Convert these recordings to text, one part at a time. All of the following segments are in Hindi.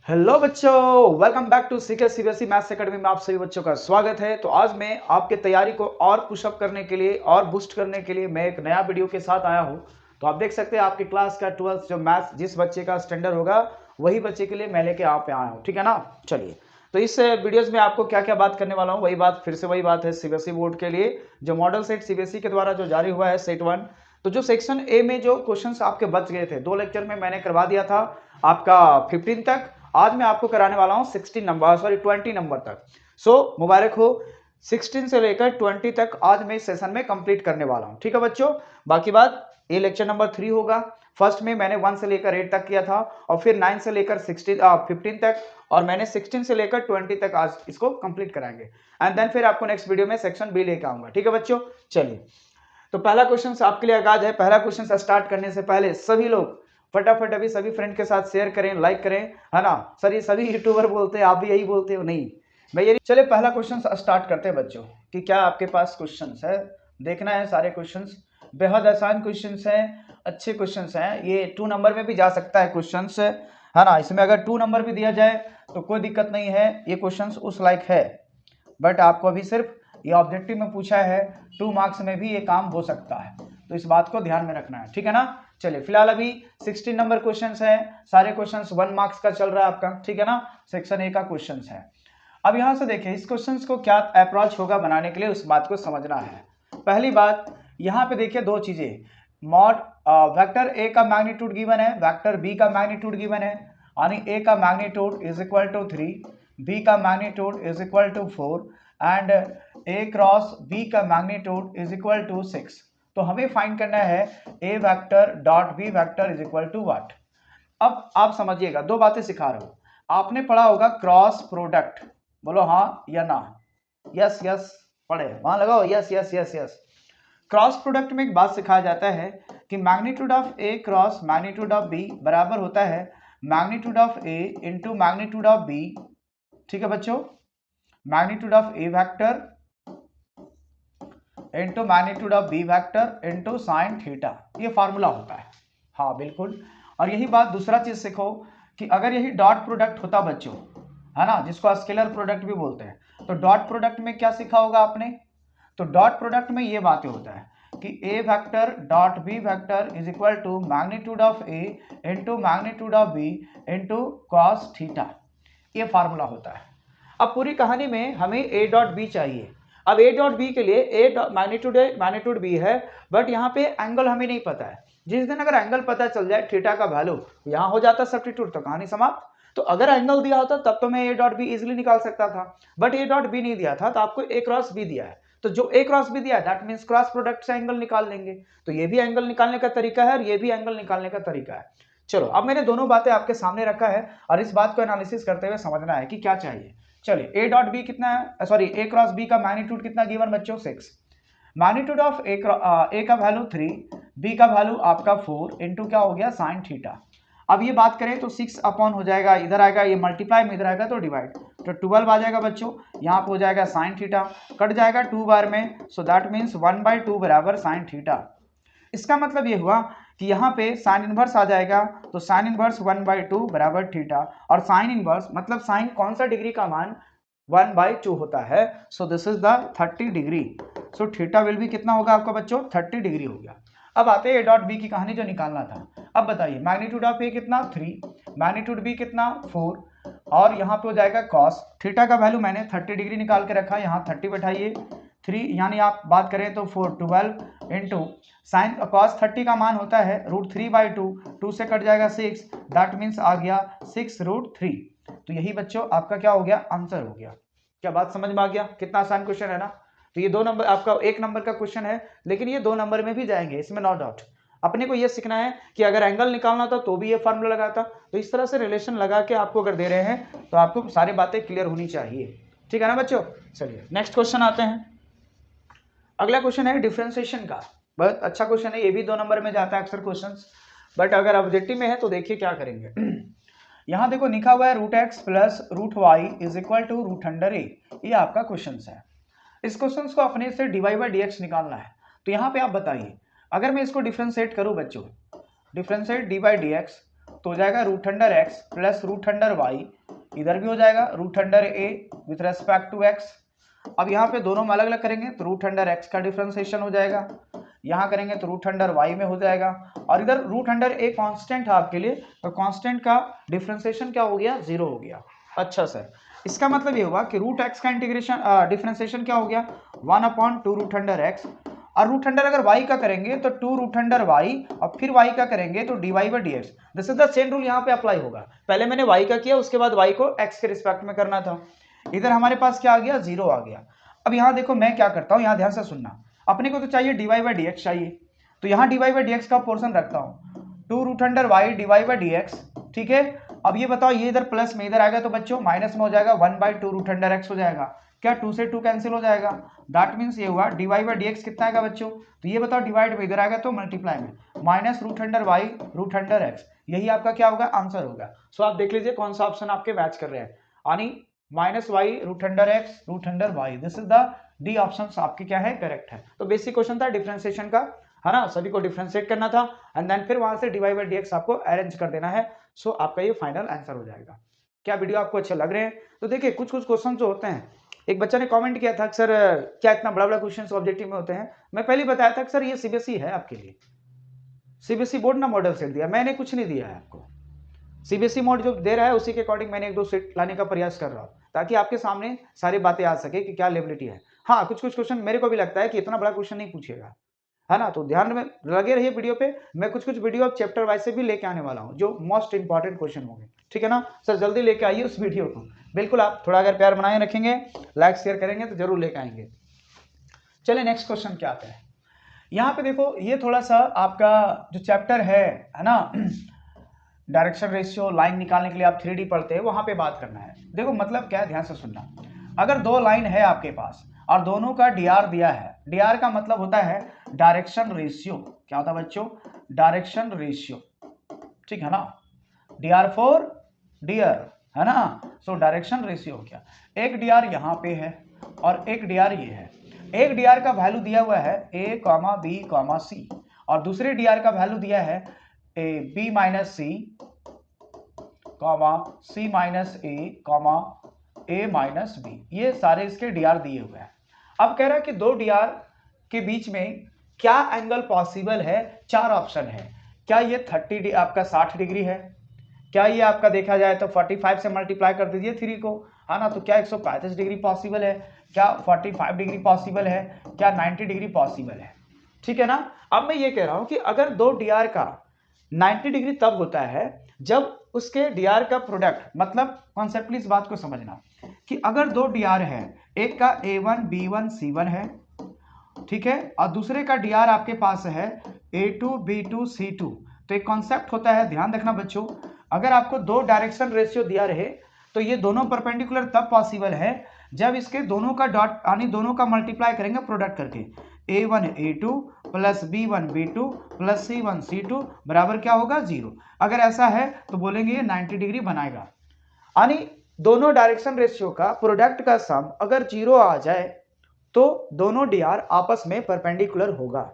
हेलो बच्चों, welcome back to CK CBSE maths academy में आप सभी बच्चों का स्वागत है। तो आज मैं आपके तैयारी को और पुशअप करने के लिए और बूस्ट करने के लिए मैं एक नया वीडियो के साथ आया हूं। तो आप देख सकते हैं आपकी क्लास का 12th जो मैथ्स जिस बच्चे का स्टैंडर्ड होगा वही बच्चे के लिए मैं लेके आप पे आया हूँ, ठीक है ना। चलिए, तो इस वीडियोज में आपको क्या क्या बात करने वाला हूँ, वही बात फिर से वही बात है सीबीएसई बोर्ड के लिए जो मॉडल सेट सीबीएसई के द्वारा जो जारी हुआ है सेट 1। तो जो सेक्शन ए में जो क्वेश्चंस आपके बच गए थे 2 लेक्चर में मैंने करवा दिया था आपका 15 तक। आज मैं आपको कराने वाला हूं 20 नंबर तक। मुबारक हो, 16 से लेकर 20 तक आज मैं इस सेशन में कंप्लीट करने वाला हूं, ठीक है बच्चों। बाकी बात ये लेक्चर नंबर 3 होगा। फर्स्ट में मैंने 1 से लेकर 8 तक किया था और फिर 9 से लेकर 15 तक, और मैंने 16 से लेकर 20 तक आज इसको कंप्लीट कराएंगे। एंड देन फिर आपको नेक्स्ट वीडियो में सेक्शन बी लेकर आऊंगा, ठीक है बच्चों। चलिए, तो पहला क्वेश्चन आपके लिए आगाज है। पहला क्वेश्चन स्टार्ट करने से पहले सभी लोग फटाफट अभी सभी फ्रेंड के साथ शेयर करें, लाइक करें, है ना। सर ये सभी यूट्यूबर बोलते हैं, आप भी यही बोलते हो? नहीं, मैं ये चले पहला क्वेश्चन स्टार्ट करते हैं बच्चों कि क्या आपके पास क्वेश्चंस है। देखना है सारे क्वेश्चंस बेहद आसान क्वेश्चंस हैं, अच्छे क्वेश्चंस हैं। ये 2 नंबर में भी जा सकता है क्वेश्चंस, है ना। इसमें अगर 2 नंबर भी दिया जाए तो कोई दिक्कत नहीं है, ये क्वेश्चंस उस लायक है। बट आपको अभी सिर्फ ये ऑब्जेक्टिव में पूछा है, 2 मार्क्स में भी ये काम हो सकता है, तो इस बात को ध्यान में रखना है, ठीक है ना। चलिए, फिलहाल अभी 16 नंबर क्वेश्चंस है, सारे क्वेश्चंस 1 मार्क्स का चल रहा है आपका, ठीक है ना। सेक्शन ए का क्वेश्चंस है। अब यहां से देखिए इस क्वेश्चंस को क्या अप्रोच होगा बनाने के लिए, उस बात को समझना है। पहली बात, यहाँ पे देखिए 2 चीजें, मॉड वेक्टर ए का मैग्नीट्यूड गिवन है, वेक्टर बी का मैग्नीट्यूड गिवन है, यानी ए का magnitude is equal to 3, B का magnitude is equal to 4 and A cross B का मैग्नीट्यूड इज इक्वल टू 6। तो हमें फाइंड करना है A vector dot B vector is equal to what. अब आप समझिएगा, 2 बातें सिखा रहा हूं। आपने पढ़ा होगा क्रॉस प्रोडक्ट, बोलो हाँ या ना। यस यस पढ़े, वहां लगाओ yes yes yes yes. Cross product में एक बात सिखाया जाता है कि magnitude of a cross magnitude of b बराबर होता है magnitude of A into magnitude of b, ठीक है बच्चों। Magnitude of a vector into magnitude of b vector into sine theta, ये फार्मूला होता है। हाँ बिल्कुल। और यही बात दूसरा चीज सीखो कि अगर यही डॉट प्रोडक्ट होता बच्चों, है ना, जिसको स्केलर प्रोडक्ट भी बोलते हैं, तो डॉट प्रोडक्ट में क्या सीखा होगा आपने। तो डॉट प्रोडक्ट में ये बातें होता है कि A vector dot B vector is equal to magnitude of A into magnitude of B into cos theta, ये फार्मूला होता है। अब पूरी कहानी में हमें ए डॉट बी चाहिए। अब ए डॉट बी के लिए ए मैग्नीट्यूड बी है, बट यहाँ पे एंगल हमें नहीं पता है। जिस दिन अगर एंगल पता चल जाए थीटा का वैल्यू, यहाँ हो जाता सब्स्टिट्यूट, तो कहानी समाप्त। तो अगर एंगल दिया होता तब तो मैं ए डॉट बी इजिली निकाल सकता था, बट ए डॉट बी नहीं दिया था, तो आपको ए क्रॉस बी दिया है। तो जो ए क्रॉस बी दिया है दैट मीन्स क्रॉस प्रोडक्ट से एंगल निकाल लेंगे। तो ये भी एंगल निकालने का तरीका है और ये भी एंगल निकालने का तरीका है। चलो, अब मैंने दोनों बातें आपके सामने रखा है और इस बात को एनालिसिस करते हुए समझना है कि क्या चाहिए। चलिए, ए डॉट बी कितना है, सॉरी ए क्रॉस बी का मैग्नीट्यूड कितना गिवन बच्चों, 6। मैग्नीट्यूड ऑफ ए का वैल्यू 3, बी का वैल्यू आपका 4 इंटू क्या हो गया साइन थीटा। अब ये बात करें तो 6 अपॉन हो जाएगा, इधर आएगा ये मल्टीप्लाई में, इधर आएगा तो डिवाइड, तो 12 आ जाएगा बच्चों। यहाँ पे हो जाएगा साइन थीटा, कट जाएगा 2 बार में, सो दैट मीन्स 1/2 बराबर साइन थीटा। इसका मतलब ये हुआ कि यहाँ पे साइन इनवर्स आ जाएगा, तो साइन इनवर्स 1/2 बराबर थीटा, और साइन इनवर्स मतलब साइन कौन सा डिग्री का मान 1/2 होता है, so this is the 30 degree. So theta will भी कितना होगा आपका बच्चों, 30 डिग्री हो गया। अब आते हैं ए डॉट बी की कहानी जो निकालना था। अब बताइए मैग्नीट्यूड ऑफ ए कितना 3, मैग्नीट्यूड बी कितना 4, और यहाँ पे हो जाएगा कॉस थीटा का वैल्यू मैंने 30 डिग्री निकाल के रखा, यहाँ 30 बैठाइए, 3 यानी आप बात करें तो 4 12 इंटू साइन कॉस 30 का मान होता है √3/2, 2 से कट जाएगा 6, दैट मीन्स आ गया 6√3। तो यही बच्चों आपका क्या हो गया, आंसर हो गया। क्या बात समझ में आ गया? कितना आसान क्वेश्चन है ना। तो ये 2 नंबर आपका 1 नंबर का क्वेश्चन है, लेकिन ये 2 नंबर में भी जाएंगे, इसमें नो डाउट। अपने को ये सीखना है कि अगर एंगल निकालना था तो भी ये फार्मूला लगाता, तो इस तरह से रिलेशन लगा के आपको अगर दे रहे हैं तो आपको सारी बातें क्लियर होनी चाहिए, ठीक है ना बच्चों। चलिए नेक्स्ट क्वेश्चन आते हैं। अगला क्वेश्चन है डिफरेंशिएशन का। बहुत अच्छा क्वेश्चन है, ये भी 2 नंबर में जाता है अक्सर क्वेश्चंस, बट अगर ऑब्जेक्टिव में है तो देखिए क्या करेंगे। यहाँ देखो लिखा हुआ है √x plus √y is equal to √a, ये आपका क्वेश्चन है। इस क्वेश्चन को अपने से dy/dx निकालना है। तो यहाँ पे आप बताइए, अगर मैं इसको डिफ्रेंशिएट करूँ बच्चों, डिफ्रेंशिएट dy/dx तो हो जाएगा √x प्लस √y इधर भी हो जाएगा root under a with respect to x. अब यहाँ पे दोनों में अलग अलग करेंगे तो रूट अंडर एक्स का डिफ्रेंसिएशन हो जाएगा, यहाँ करेंगे तो रूट अंडर वाई में हो जाएगा, और इधर रूट अंडर ए कांस्टेंट है आपके लिए, तो कांस्टेंट का डिफ्रेंसिएशन क्या हो गया, 0 हो गया। अच्छा सर, इसका मतलब ये हुआ कि रूट एक्स का इंटीग्रेशन डिफ्रेंसिएशन क्या हो गया, 1/2 रूट अंडर एक्स, और रूट अंडर अगर y का करेंगे तो 2 रूट अंडर y, और फिर y का करेंगे तो dy by d x. This is the same rule यहाँ पे अप्लाई होगा। पहले मैंने y का किया, उसके बाद y को x के रिस्पेक्ट में करना था। इधर हमारे पास क्या आ गया, 0 आ गया। अब यहाँ देखो मैं क्या करता हूँ, यहाँ ध्यान से सुनना, अपने को तो चाहिए dy बाई डी एक्स चाहिए, तो यहाँ dy बाई डी एक्स का पोर्शन रखता हूँ 2 root under y dy by d x, ठीक है। अब ये बताओ, ये इधर प्लस में इधर आएगा तो बच्चों माइनस में हो जाएगा, 1/2 रूट अंडर एक्स हो जाएगा। क्या 2 से 2 कैंसिल हो जाएगा, दैट मीन्स ये हुआ dy बाई डी एक्स कितना आएगा बच्चों, तो ये बताओ डिवाइड में इधर आएगा तो मल्टीप्लाई में minus root under y root under x, यही आपका क्या होगा, आंसर होगा। सो आप देख लीजिए कौन सा ऑप्शन आपके मैच कर रहे हैं, यानी minus y root under x root under y, this is the d option आपके क्या है, करेक्ट है। तो बेसिक क्वेश्चन था डिफरेंशिएशन का, है ना, सभी को डिफरेंशिएट करना था एंड देन फिर वहां से dy बाई डी एक्स आपको अरेंज कर देना है। सो आपका ये फाइनल आंसर हो जाएगा। क्या वीडियो आपको अच्छे लग रहे हैं? तो देखिए कुछ कुछ क्वेश्चन जो होते हैं, एक बच्चा ने कमेंट किया था सर क्या इतना बड़ा बड़ा क्वेश्चन ऑब्जेक्टिव में होते हैं। मैं पहले बताया था कि सर ये सीबीएसई है आपके लिए, सीबीएसई बोर्ड ना मॉडल सेट दिया, मैंने कुछ नहीं दिया है आपको। सीबीएसई मोड जो दे रहा है उसी के अकॉर्डिंग मैंने 1-2 सेट लाने का प्रयास कर रहा हूँ, ताकि आपके सामने सारी बातें आ सके कि क्या लेबिलिटी है। हाँ, कुछ कुछ क्वेश्चन मेरे को भी लगता है कि इतना बड़ा क्वेश्चन नहीं पूछेगा, है ना, तो ध्यान में लगे रहिए वीडियो पे। मैं कुछ कुछ वीडियो चैप्टर वाइज से भी लेके आने वाला हूँ जो मोस्ट इंपॉर्टेंट क्वेश्चन होंगे, ठीक है ना सर। जल्दी लेके आइए उस वीडियो को, बिल्कुल। आप थोड़ा अगर प्यार बनाए रखेंगे, लाइक शेयर करेंगे तो जरूर लेके आएंगे। चलिए नेक्स्ट क्वेश्चन क्या आता है। यहाँ पे देखो, ये थोड़ा सा आपका जो चैप्टर है ना, डायरेक्शन रेशियो लाइन निकालने के लिए आप 3D पढ़ते हैं, वहां पे बात करना है। देखो मतलब क्या है, ध्यान से सुनना। अगर 2 लाइन है आपके पास और दोनों का dr दिया है, dr का मतलब होता है डायरेक्शन रेशियो। क्या होता है बच्चों, डायरेक्शन रेशियो, ठीक है ना, dr फॉर डियर, है ना। सो डायरेक्शन रेशियो हो गया। एक dr यहाँ पे है और एक dr ये है। एक dr का वैल्यू दिया हुआ है a, b, c, और दूसरे dr का वैल्यू दिया है a, b minus c, c minus a minus b। ये सारे इसके dr दिए हुए हैं। अब कह रहा है कि 2 dr के बीच में क्या एंगल पॉसिबल है। 4 ऑप्शन है। क्या ये 30 आपका 60 डिग्री है, क्या ये आपका देखा जाए तो 45 से मल्टीप्लाई कर दीजिए 3 को, है ना, तो क्या 135 डिग्री पॉसिबल है, क्या 45 डिग्री पॉसिबल है, क्या 90 डिग्री पॉसिबल है, ठीक है ना। अब मैं ये कह रहा हूं कि अगर 2 dr का 90 डिग्री तब होता है जब उसके dr का प्रोडक्ट, मतलब कॉन्सेप्टली इस बात को समझना कि अगर 2 dr है, एक का a1 b1 c1 है, ठीक है, और दूसरे का dr आपके पास है a2 b2 c2, तो एक कॉन्सेप्ट होता है, ध्यान रखना बच्चों, अगर आपको 2 डायरेक्शन रेशियो दिया रहे तो ये दोनों परपेंडिकुलर तब पॉसिबल है जब इसके दोनों का डॉट यानी दोनों का मल्टीप्लाई करेंगे प्रोडक्ट करके, a1 a2 plus b1 b2 plus c1 c2 बराबर क्या होगा 0। अगर ऐसा है तो बोलेंगे ये 90 डिग्री बनाएगा, यानी दोनों डायरेक्शन रेशियो का प्रोडक्ट का सम अगर 0 आ जाए तो दोनों dr आपस में परपेंडिकुलर होगा,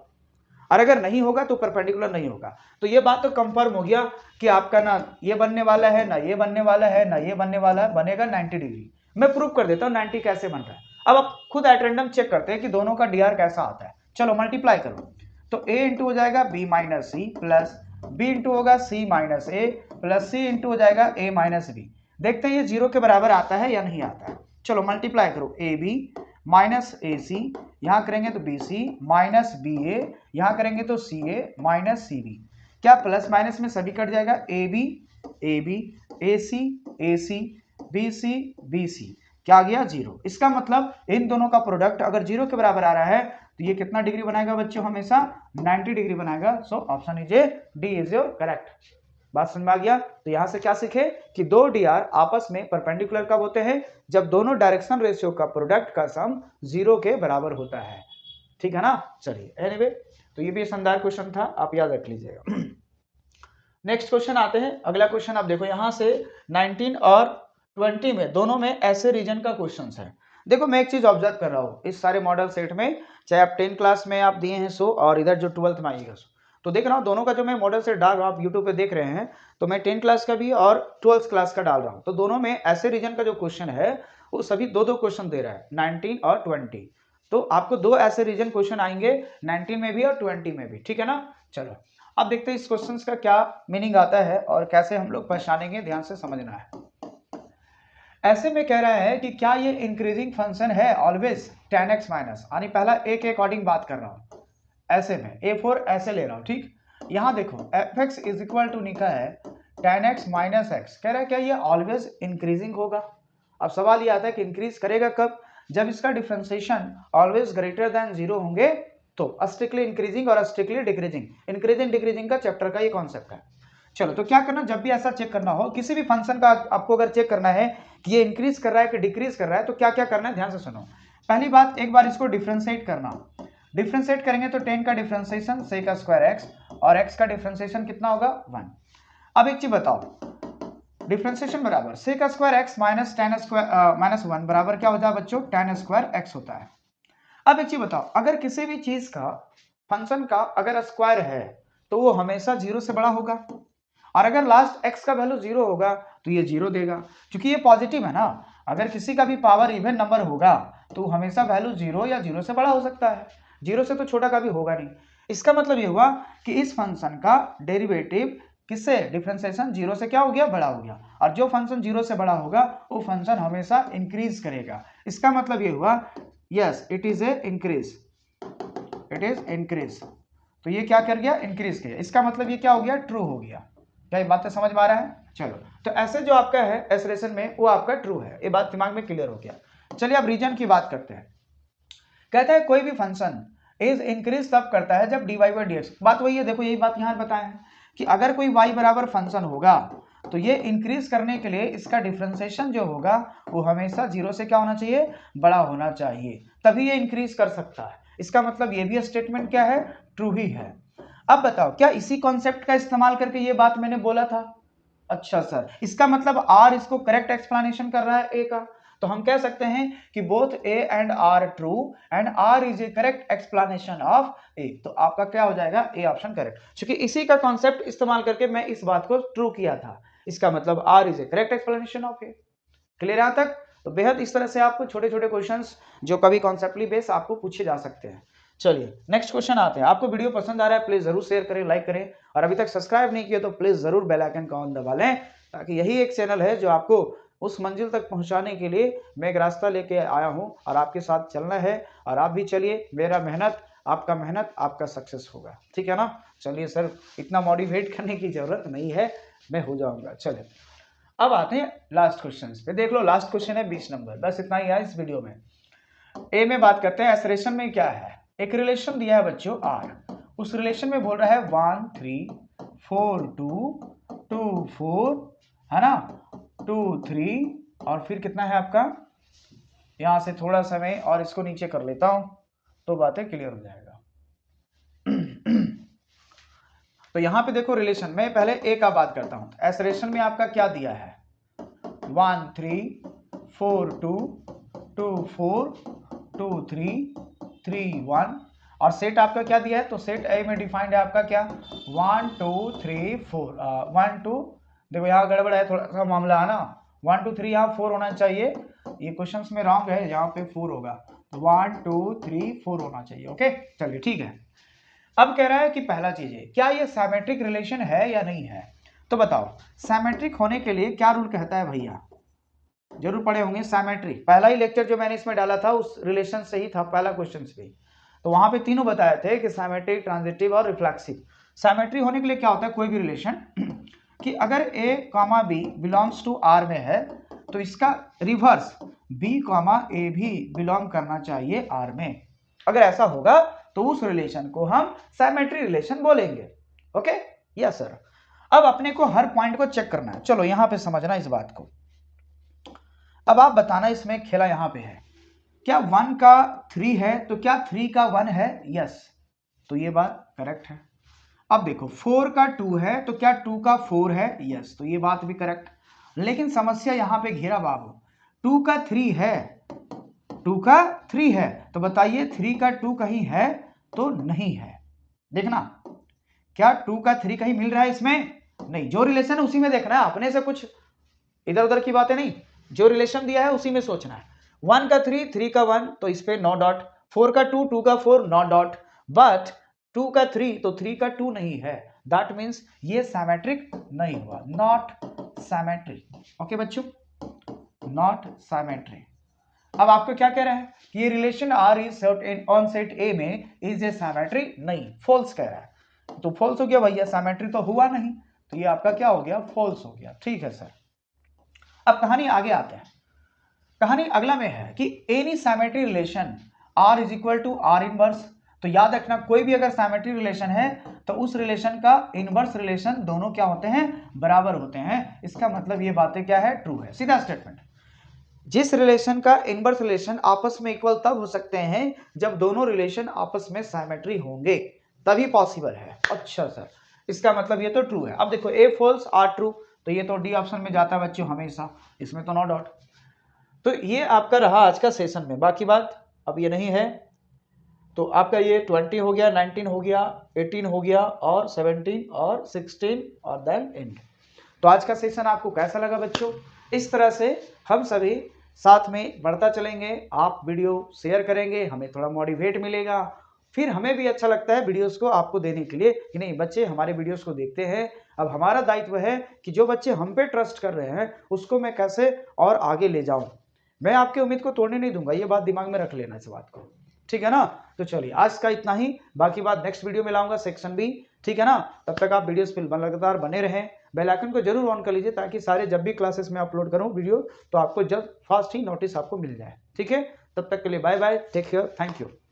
और अगर नहीं होगा तो परपेंडिकुलर नहीं होगा। तो ये बात तो कंफर्म हो गया कि आपका ना ये बनने वाला है, ना ये बनने वाला है, ना ये बनने वाला है, बनेगा 90 डिग्री। मैं प्रूव कर देता हूँ 90 कैसे बन रहा है। अब आप खुद एट रैंडम चेक करते हैं कि दोनों का dr कैसा आता है। चलो मल्टीप्लाई करो, तो a इंटू हो जाएगा b minus C plus b into होगा c minus a plus c into हो जाएगा a माइनस b। देखते हैं ये 0 के बराबर आता है या नहीं आता है। चलो मल्टीप्लाई करो, ए बी माइनस ए सी, यहाँ करेंगे तो बी सी माइनस बी ए, यहाँ करेंगे तो सी ए माइनस सी बी। क्या प्लस माइनस में सभी कट जाएगा, A B A C B C, क्या आ गया 0। इसका मतलब इन दोनों का प्रोडक्ट अगर 0 के बराबर आ रहा है तो ये कितना डिग्री बनाएगा बच्चों, हमेशा 90 डिग्री बनाएगा। So option is a, D is your correct. बात समझ में आ गया। तो यहां से क्या सीखे कि 2 dr आपस में परपेंडिकुलर कब होते हैं, जब दोनों डायरेक्शन रेशियो का प्रोडक्ट का सम 0 के बराबर होता है, ठीक है ना। चलिए एनीवे, तो ये भी शानदार क्वेश्चन था, आप याद रख लीजिएगा। नेक्स्ट क्वेश्चन आते हैं। अगला क्वेश्चन आप देखो, यहां से 19 और 20 में दोनों में ऐसे रीजन का क्वेश्चन है। देखो मैं एक चीज ऑब्जर्व कर रहा हूं इस सारे मॉडल सेट में, चाहे आप 10 क्लास में आप दिए हैं सो, और इधर जो 12th में आइएगा सो, तो देख रहा हूँ दोनों का जो मैं मॉडल सेट डाल रहा हूँ, आप यूट्यूब पे देख रहे हैं, तो मैं 10 क्लास का भी और 12th क्लास का डाल रहा हूँ। तो दोनों में ऐसे रीजन का जो क्वेश्चन है वो सभी दो दो क्वेश्चन दे रहा है, 19 और 20। तो आपको दो ऐसे रीजन क्वेश्चन आएंगे 19 में भी और 20 में भी, ठीक है ना। चलो अब देखते हैं इस क्वेश्चन का क्या मीनिंग आता है और कैसे हम लोग पहचानेंगे, ध्यान से समझना है। ऐसे में कह रहा है कि क्या ये इंक्रीजिंग फंक्शन है ऑलवेज 10x माइनस, यानी पहला ए के अकॉर्डिंग बात कर रहा हूँ, ऐसे में A4 ऐसे ले रहा हूँ, ठीक। यहाँ देखो fx इज इक्वल टू लिखा है 10x माइनस एक्स, कह रहा है क्या ये ऑलवेज इंक्रीजिंग होगा। अब सवाल ये आता है कि इंक्रीज करेगा कब, जब इसका डिफरेंशिएशन ऑलवेज ग्रेटर देन 0 होंगे, तो स्ट्रिक्टली इंक्रीजिंग और स्ट्रिक्टली डिक्रीजिंग, इंक्रीजिंग डिक्रीजिंग का चैप्टर का ये कॉन्सेप्ट है। चलो तो क्या करना, जब भी ऐसा चेक करना हो किसी भी फंक्शन का, आपको अगर चेक करना है कि ये इंक्रीज कर रहा है कि डिक्रीज कर रहा है, तो क्या क्या करना है, ध्यान से सुनो। पहली बात, एक बार इसको डिफरेंशिएट करना, डिफरेंशिएट करेंगे तो 10 का डिफरेंशिएशन sec स्क्वायर x और x का डिफरेंशिएशन कितना होगा 1। अब एक चीज बताओ, डिफरेंशिएशन बराबर sec square x minus tan square minus 1 बराबर क्या होता है बच्चों, tan स्क्वायर x होता है। अब एक चीज बताओ, अगर किसी भी चीज का फंक्शन का अगर स्क्वायर है तो वो हमेशा 0 से बड़ा होगा, और अगर लास्ट x का वैल्यू 0 होगा तो ये 0 देगा, क्योंकि ये पॉजिटिव है ना। अगर किसी का भी पावर इवन नंबर होगा तो हमेशा वैल्यू 0 या 0 से बड़ा हो सकता है, 0 से तो छोटा कभी होगा नहीं। इसका मतलब ये हुआ कि इस फंक्शन का डेरिवेटिव किससे, डिफरेंशिएशन 0 से क्या हो गया, बड़ा हो गया, और जो फंक्शन 0 से बड़ा होगा वो फंक्शन हमेशा इंक्रीज करेगा। इसका मतलब ये हुआ yes it is a increase, it is increase, तो ये क्या कर गया, इंक्रीज किया। इसका मतलब ये क्या हो गया, ट्रू हो गया। क्या ये बात समझ में आ रहा है। चलो तो ऐसे जो आपका है एक्सप्रेशन में वो आपका ट्रू है, ये बात दिमाग में क्लियर हो गया। चलिए अब रीजन की बात करते हैं। कहता है कोई भी फंक्शन इज इंक्रीज तब करता है जब dy बाई डी एक्स, बात वही है, देखो यही बात यहाँ बताया है कि अगर कोई y बराबर फंक्शन होगा तो ये इंक्रीज करने के लिए इसका डिफरेंशिएशन जो होगा वो हमेशा 0 से क्या होना चाहिए, बड़ा होना चाहिए, तभी ये इंक्रीज कर सकता है। इसका मतलब ये भी स्टेटमेंट क्या है, ट्रू ही है। अब बताओ क्या इसी कॉन्सेप्ट का इस्तेमाल करके ये बात मैंने बोला था। अच्छा सर, इसका मतलब आर इसको करेक्ट एक्सप्लेनेशन कर रहा है ए का, तो हम कह सकते हैं कि both A and R true and R is a correct explanation of A, तो आपका क्या हो जाएगा, ए ऑप्शन करेक्ट, क्योंकि इसी का कॉन्सेप्ट इस्तेमाल करके मैं इस बात को ट्रू किया था। इसका मतलब R is a correct explanation of A. Clear यहां तक। तो बेहद इस तरह से आपको छोटे छोटे क्वेश्चंस जो कभी कॉन्सेप्टली बेस आपको पूछे जा सकते हैं। चलिए नेक्स्ट क्वेश्चन आते हैं। आपको वीडियो पसंद आ रहा है प्लीज जरूर शेयर करें, लाइक करें, और अभी तक सब्सक्राइब नहीं किया तो प्लीज जरूर बेल आइकन का ऑन दबा लें, ताकि यही एक चैनल है जो आपको उस मंजिल तक पहुंचाने के लिए मैं एक रास्ता लेके आया हूं, और आपके साथ चलना है, और आप भी चलिए, मेरा मेहनत आपका सक्सेस होगा, ठीक है ना। चलिए सर, इतना मोटिवेट करने की जरूरत नहीं है, मैं हो जाऊंगा। चलिए अब आते हैं लास्ट क्वेश्चन पे, देख लो लास्ट क्वेश्चन है 20 नंबर, बस इतना ही है इस वीडियो में। ए में बात करते हैं, एक्सप्रेशन में क्या है, एक रिलेशन दिया है बच्चों आर, उस रिलेशन में बोल रहा है 1 3 4 2 2 4 है ना, 2 3 और फिर कितना है आपका, यहां से थोड़ा सा मैं और इसको नीचे कर लेता हूं तो बातें क्लियर हो जाएगा। तो यहां पे देखो रिलेशन में पहले ए का बात करता हूं, एक्सप्रेशन में आपका क्या दिया है, 1 3 4 2 2 4 2 3 3 1, और सेट आपका क्या दिया है, तो सेट ए में डिफाइंड है आपका क्या 1 2 3 4 1 2, देखो यहाँ गड़बड़ है थोड़ा सा मामला है ना, 1 2 3 यहाँ 4 होना चाहिए, ये क्वेश्चंस में रॉन्ग है, यहाँ पे 4 होगा, तो 1 2 3 4 होना चाहिए। ओके चलिए ठीक है। अब कह रहा है कि पहला चीज है क्या ये सिमेट्रिक रिलेशन है या नहीं है, तो बताओ सिमेट्रिक होने के लिए क्या रूल कहता है भैया, जरूर पढ़े होंगे सिमेट्रिक, पहला ही लेक्चर जो मैंने इसमें डाला था उस रिलेशन से ही था पहला क्वेश्चन भी, तो वहां पे तीनों बताए थे कि सिमेट्रिक, ट्रांजिटिव और रिफ्लेक्सिव। सिमेट्रिक होने के लिए क्या होता है, कोई भी रिलेशन कि अगर A comma B belongs to R में है तो इसका रिवर्स बी कॉमा ए भी बिलोंग करना चाहिए आर में, अगर ऐसा होगा तो उस रिलेशन को हम सिमेट्रिक रिलेशन बोलेंगे। Okay yes sir. अब अपने को हर पॉइंट को चेक करना है, चलो यहां पे समझना इस बात को, अब आप बताना इसमें खेला यहां पे है, क्या 1 का 3 है तो क्या 3 का 1 है, यस, तो ये बात करेक्ट है। अब देखो 4 का 2 है तो क्या 2 का 4 है, यस, तो ये बात भी करेक्ट। लेकिन समस्या यहां पे घेरा बाबू, 2 का 3 है, 2 का 3 है, तो बताइए 3 का 2 कहीं है तो नहीं है, देखना क्या 2 का 3 कहीं मिल रहा है इसमें? नहीं, जो रिलेशन है उसी में देखना है, अपने से कुछ इधर उधर की बातें नहीं, जो रिलेशन दिया है उसी में सोचना है। 1 का 3, 3 का 1, तो इस पे नो डॉट, 4 का 2, 2 का 4, नो डॉट, बट 2 का 3 तो 3 का 2 नहीं है, दैट मीन्स ये सिमेट्रिक नहीं हुआ, नॉट सिमेट्रिक। ओके बच्चों, नॉट सिमेट्रिक। अब आपको क्या कह रहा है कि ये relation R is on set A में इज ए सिमेट्री? नहीं, फॉल्स कह रहा है, तो फॉल्स हो गया भैया, सिमेट्री तो हुआ नहीं, तो ये आपका क्या हो गया, फॉल्स हो गया। ठीक है सर। अब कहानी आगे आते हैं। कहानी अगला में है कि any symmetry relation R is equal to R inverse. तो याद रखना, कोई भी अगर सिमेट्री रिलेशन है तो उस रिलेशन का इनवर्स रिलेशन दोनों क्या होते हैं, बराबर होते हैं। इसका मतलब ये बातें क्या है, ट्रू है, सीधा स्टेटमेंट। जिस रिलेशन का इनवर्स रिलेशन आपस में इक्वल तब हो सकते हैं जब दोनों रिलेशन आपस में सिमेट्री होंगे, तभी पॉसिबल है। अच्छा सर, इसका मतलब ये तो ट्रू है। अब देखो ए फॉल्स आर ट्रू, तो ये तो डी ऑप्शन में जाता है बच्चों हमेशा, इसमें तो नो डॉट। तो ये आपका रहा आज का सेशन में, बाकी बात अब ये नहीं है। तो आपका ये 20 हो गया, 19 हो गया, 18 हो गया, और 17 और 16 और देन एंड। तो आज का सेशन आपको कैसा लगा बच्चों? इस तरह से हम सभी साथ में बढ़ता चलेंगे, आप वीडियो शेयर करेंगे, हमें थोड़ा मोटिवेट मिलेगा, फिर हमें भी अच्छा लगता है वीडियोस को आपको देने के लिए कि नहीं बच्चे हमारे वीडियोस को देखते हैं। अब हमारा दायित्व है कि जो बच्चे हम पे ट्रस्ट कर रहे हैं उसको मैं कैसे और आगे ले जाऊं। मैं आपकी उम्मीद को तोड़ने नहीं दूंगा, ये बात दिमाग में रख लेना इस बात को, ठीक है ना। तो चलिए आज का इतना ही, बाकी बात नेक्स्ट वीडियो में लाऊंगा, सेक्शन बी, ठीक है ना। तब तक आप वीडियोस पे लगातार बने रहें, बेल आइकन को जरूर ऑन कर लीजिए ताकि सारे जब भी क्लासेस में अपलोड करूं वीडियो तो आपको जल्द फास्ट ही नोटिस आपको मिल जाए, ठीक है। तब तक के लिए bye bye, take care, thank you.